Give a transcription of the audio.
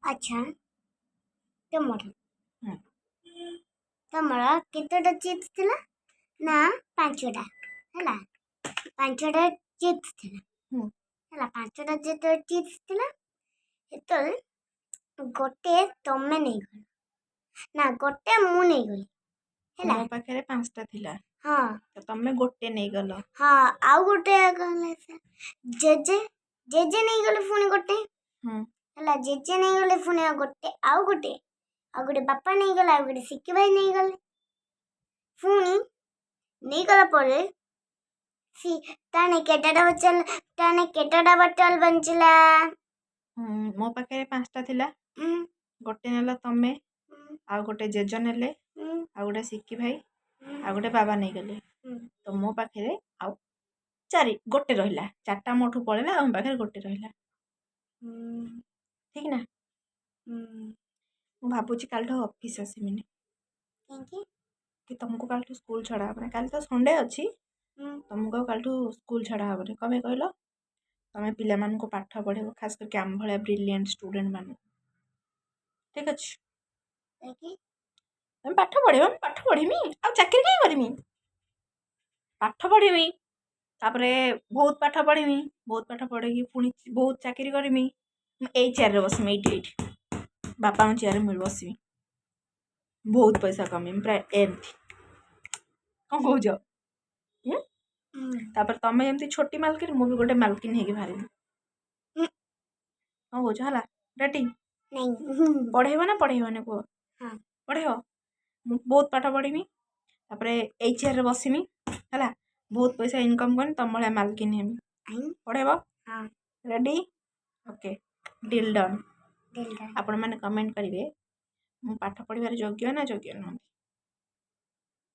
अच्छा तुमर ହୁଁ ତମର କେତେଟା ଚିପ୍ସ ଥିଲା ନା 5ଟା ହେଲା 5ଟା ଚିପ୍ସ ଥିଲା ହୁଁ ହେଲା 5ଟା ଯେତେବେଳେ ଚିପ୍ସ ଥିଲା ସେତେବେଳେ ଗୋଟେ ତମେ ନେଇଗଲ ନା ଗୋଟେ ମୁଁ ନେଇଗଲି ହେଲା ମୋ ପାଖରେ 5ଟା ଥିଲା ହଁ ତ ତମେ ଗୋଟେ ନେଇଗଲ। ହଁ ଆଉ ଗୋଟେ ଗଲା ଜେଜେ ଜେଜେ ନେଇଗଲେ ପୁଣି ଗୋଟେ ହୁଁ ହେଲା ଜେଜେ ନେଇଗଲେ ପୁଣି ଆଉ ଗୋଟେ ବାପା ନେଇଗଲେ ଆଉ ଗୋଟେ ସିକି ଭାଇ ନେଇଗଲେ ପୁଣି ନେଇଗଲା ପରେ ତାନେ କେତେଟା ବୋତଲ ବଞ୍ଚିଲା ମୋ ପାଖରେ 5ଟା ଥିଲା ଗୋଟେ ନେଲ ତମେ ଆଉ ଗୋଟେ ଜେଜ ନେଲେ ଆଉ ଗୋଟେ ସିକି ଭାଇ ଆଉ ଗୋଟେ ବାବା ନେଇଗଲେ ତ ମୋ ପାଖରେ ଆଉ ଗୋଟେ ରହିଲା 4ଟା ମୋଠୁ ପଳେଇଲା ଆଉ ମୋ ପାଖରେ ଗୋଟେ ରହିଲା ଠିକ ନା। ମୁଁ ଭାବୁଛି କାଲିଠୁ ଅଫିସ ଆସିବିନି କାହିଁକି କି ତମକୁ କାଲିଠୁ ସ୍କୁଲ ଛଡ଼ା ହବନି କାଲି ତ ସଣ୍ଡେ ଅଛି ତମକୁ ଆଉ କାଲିଠୁ ସ୍କୁଲ ଛଡ଼ା ହବନି କ'ଣ ପାଇଁ କହିଲ ତମେ ପିଲାମାନଙ୍କୁ ପାଠ ପଢ଼େଇବ ଖାସ କରିକି ଆମ ଭଳିଆ ବ୍ରିଲିଆଣ୍ଟ ଷ୍ଟୁଡେଣ୍ଟ ମାନଙ୍କୁ ଠିକ ଅଛି ତମେ ପାଠ ପଢ଼ିବ ମୁଁ ପାଠ ପଢ଼ିମି ଆଉ ଚାକିରି କାହିଁ କରିମି ପାଠ ପଢ଼ିମି ତାପରେ ବହୁତ ପାଠ ପଢ଼ିକି ପୁଣି ବହୁତ ଚାକିରି କରିମି ମୁଁ ଏଇ ଚେୟାରରେ ବସିମି ଏଇଠି ବାପାଙ୍କ ଚେୟାରରେ ମୁଁ ବସିବି ବହୁତ ପଇସା କମେଇମି ପ୍ରାୟ ଏମିତି କ'ଣ କହୁଛ ତାପରେ ତମେ ଯେମିତି ଛୋଟି ମାଲକିନ ମୁଁ ବି ଗୋଟେ ମାଲକିନ ହେଇକି ବାହାରିବି କ'ଣ କହୁଛ ହେଲା ରେଡି ପଢ଼େଇବ ନା ପଢ଼େଇବନି କୁହ ପଢ଼େଇବ ମୁଁ ବହୁତ ପାଠ ପଢ଼ିମି ତାପରେ ଏଇ ଚେୟାରରେ ବସିମି ହେଲା ବହୁତ ପଇସା ଇନକମ୍ କରିମି ତମ ଭଳିଆ ମାଲକିନ ହେମି ପଢ଼େଇବ ରେଡି ଓକେ ଡିଲ୍ ଡନ୍ ଆପଣମାନେ କମେଣ୍ଟ କରିବେ ମୁଁ ପାଠ ପଢ଼ିବାରେ ଯୋଗ୍ୟ ନା ଯୋଗ୍ୟ ନୁହନ୍ତି।